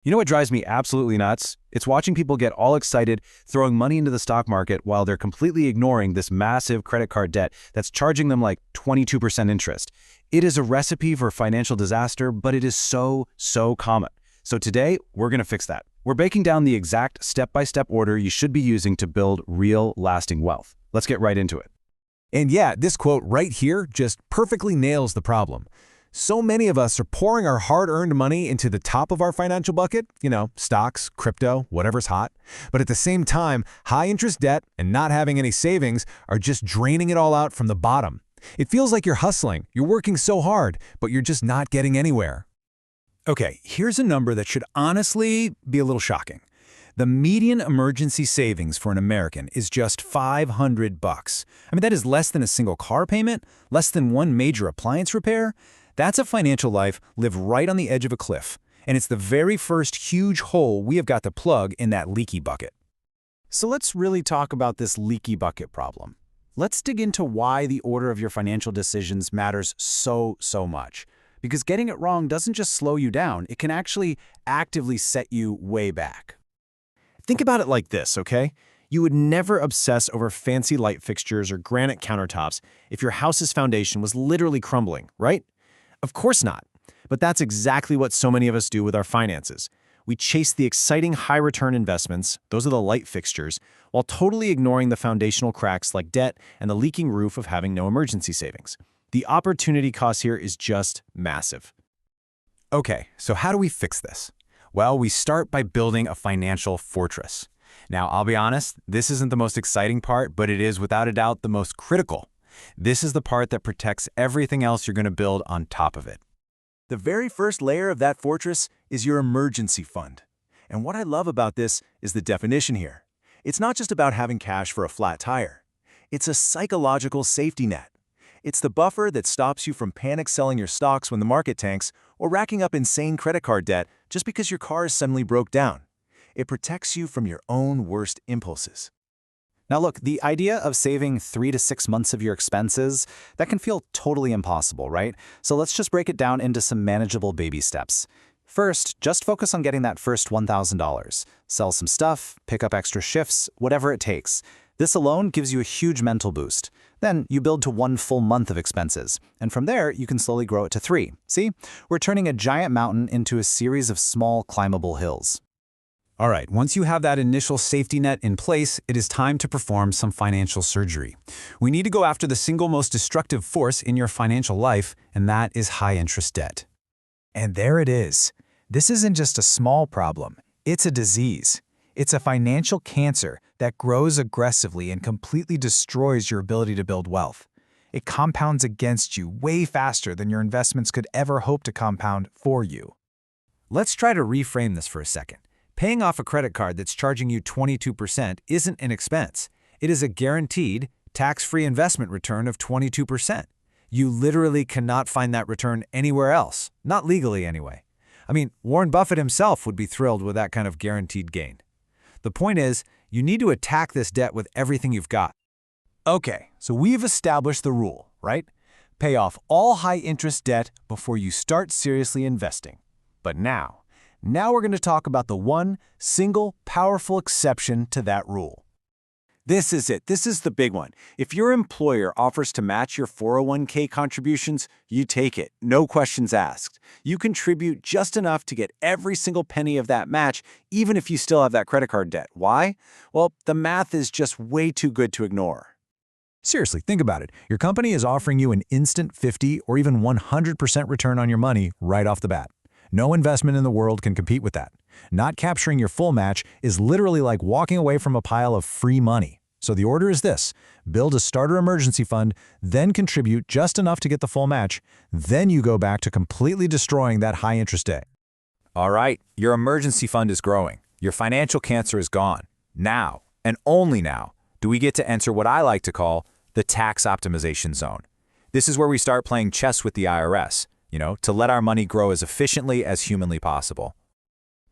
You know what drives me absolutely nuts? It's watching people get all excited, throwing money into the stock market while they're completely ignoring this massive credit card debt that's charging them like 22% interest. It is a recipe for financial disaster, but it is so common. So today, we're going to fix that. We're breaking down the exact step-by-step order you should be using to build real, lasting wealth. Let's get right into it. And yeah, this quote right here just perfectly nails the problem. So many of us are pouring our hard-earned money into the top of our financial bucket, stocks, crypto, whatever's hot. But at the same time, high-interest debt and not having any savings are just draining it all out from the bottom. It feels like you're hustling, you're working so hard, but you're just not getting anywhere. Okay, here's a number that should honestly be a little shocking. The median emergency savings for an American is just $500. That is less than a single car payment, less than one major appliance repair. That's a financial life lived right on the edge of a cliff, and it's the very first huge hole we have got to plug in that leaky bucket. So let's really talk about this leaky bucket problem. Let's dig into why the order of your financial decisions matters so much. Because getting it wrong doesn't just slow you down, it can actually actively set you way back. Think about it like this, okay? You would never obsess over fancy light fixtures or granite countertops if your house's foundation was literally crumbling, right? Of course not. But that's exactly what so many of us do with our finances. We chase the exciting high-return investments, those are the light fixtures, while totally ignoring the foundational cracks like debt and the leaking roof of having no emergency savings. The opportunity cost here is just massive. Okay, so how do we fix this? Well, we start by building a financial fortress. Now, I'll be honest, this isn't the most exciting part, but it is without a doubt the most critical. This is the part that protects everything else you're going to build on top of it. The very first layer of that fortress is your emergency fund. And what I love about this is the definition here. It's not just about having cash for a flat tire. It's a psychological safety net. It's the buffer that stops you from panic selling your stocks when the market tanks or racking up insane credit card debt just because your car suddenly broke down. It protects you from your own worst impulses. Now look, the idea of saving 3 to 6 months of your expenses, that can feel totally impossible, right? So let's just break it down into some manageable baby steps. First, just focus on getting that first $1,000. Sell some stuff, pick up extra shifts, whatever it takes. This alone gives you a huge mental boost. Then you build to 1 full month of expenses, and from there you can slowly grow it to 3. See? We're turning a giant mountain into a series of small climbable hills. All right, once you have that initial safety net in place, it is time to perform some financial surgery. We need to go after the single most destructive force in your financial life, and that is high-interest debt. And there it is. This isn't just a small problem. It's a disease. It's a financial cancer that grows aggressively and completely destroys your ability to build wealth. It compounds against you way faster than your investments could ever hope to compound for you. Let's try to reframe this for a second. Paying off a credit card that's charging you 22% isn't an expense. It is a guaranteed, tax-free investment return of 22%. You literally cannot find that return anywhere else, not legally anyway. Warren Buffett himself would be thrilled with that kind of guaranteed gain. The point is, you need to attack this debt with everything you've got. Okay, so we've established the rule, right? Pay off all high-interest debt before you start seriously investing. But now we're going to talk about the one single powerful exception to that rule. This is it. This is the big one. If your employer offers to match your 401k contributions, you take it, no questions asked. You contribute just enough to get every single penny of that match, even if you still have that credit card debt. Why? Well, the math is just way too good to ignore. Seriously, think about it. Your company is offering you an instant 50 or even 100% return on your money right off the bat. No investment in the world can compete with that. Not capturing your full match is literally like walking away from a pile of free money. So the order is this: build a starter emergency fund, then contribute just enough to get the full match, then you go back to completely destroying that high-interest debt. All right, your emergency fund is growing. Your financial cancer is gone. Now, and only now, do we get to enter what I like to call the tax optimization zone. This is where we start playing chess with the IRS, to let our money grow as efficiently as humanly possible.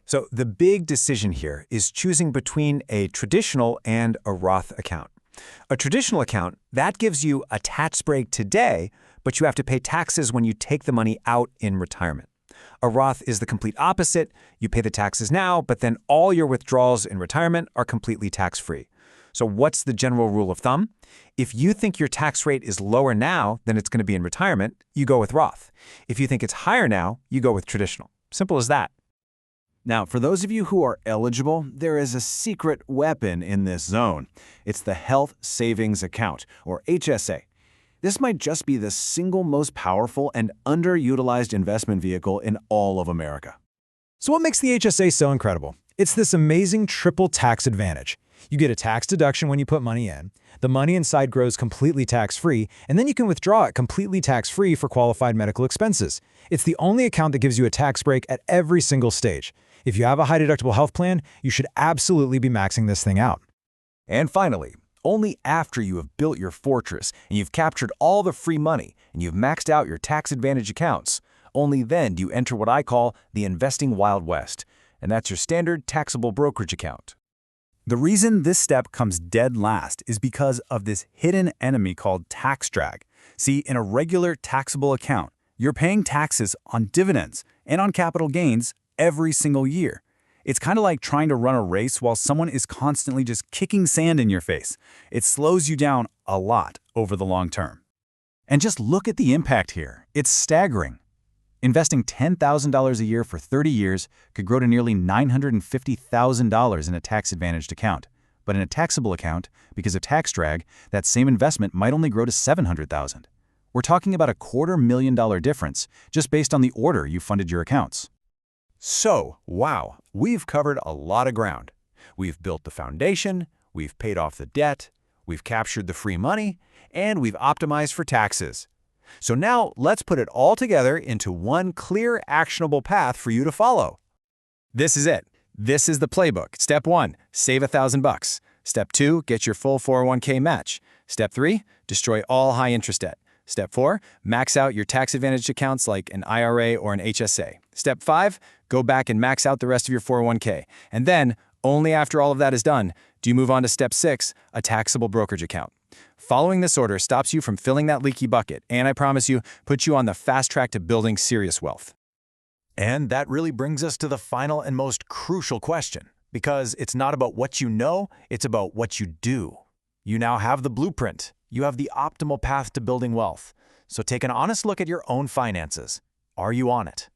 So the big decision here is choosing between a traditional and a Roth account. A traditional account, that gives you a tax break today, but you have to pay taxes when you take the money out in retirement. A Roth is the complete opposite. You pay the taxes now, but then all your withdrawals in retirement are completely tax-free. So what's the general rule of thumb? If you think your tax rate is lower now than it's going to be in retirement, you go with Roth. If you think it's higher now, you go with traditional. Simple as that. Now, for those of you who are eligible, there is a secret weapon in this zone. It's the Health Savings Account, or HSA. This might just be the single most powerful and underutilized investment vehicle in all of America. So what makes the HSA so incredible? It's this amazing triple tax advantage. You get a tax deduction when you put money in, the money inside grows completely tax-free, and then you can withdraw it completely tax-free for qualified medical expenses. It's the only account that gives you a tax break at every single stage. If you have a high-deductible health plan, you should absolutely be maxing this thing out. And finally, only after you have built your fortress and you've captured all the free money and you've maxed out your tax advantage accounts, only then do you enter what I call the investing Wild West, and that's your standard taxable brokerage account. The reason this step comes dead last is because of this hidden enemy called tax drag. See, in a regular taxable account, you're paying taxes on dividends and on capital gains every single year. It's kind of like trying to run a race while someone is constantly just kicking sand in your face. It slows you down a lot over the long term. And just look at the impact here. It's staggering. Investing $10,000 a year for 30 years could grow to nearly $950,000 in a tax-advantaged account. But in a taxable account, because of tax drag, that same investment might only grow to $700,000. We're talking about a $250,000 difference just based on the order you funded your accounts. So, wow, we've covered a lot of ground. We've built the foundation, we've paid off the debt, we've captured the free money, and we've optimized for taxes. So now let's put it all together into one clear, actionable path for you to follow. This is it. This is the playbook. Step 1, save $1,000. Step 2, get your full 401k match. Step 3, destroy all high-interest debt. Step 4, max out your tax-advantaged accounts like an IRA or an HSA. Step 5, go back and max out the rest of your 401k. And then, only after all of that is done, do you move on to Step 6, a taxable brokerage account. Following this order stops you from filling that leaky bucket, and I promise you, puts you on the fast track to building serious wealth. And that really brings us to the final and most crucial question, because it's not about what you know, it's about what you do. You now have the blueprint. You have the optimal path to building wealth. So take an honest look at your own finances. Are you on it?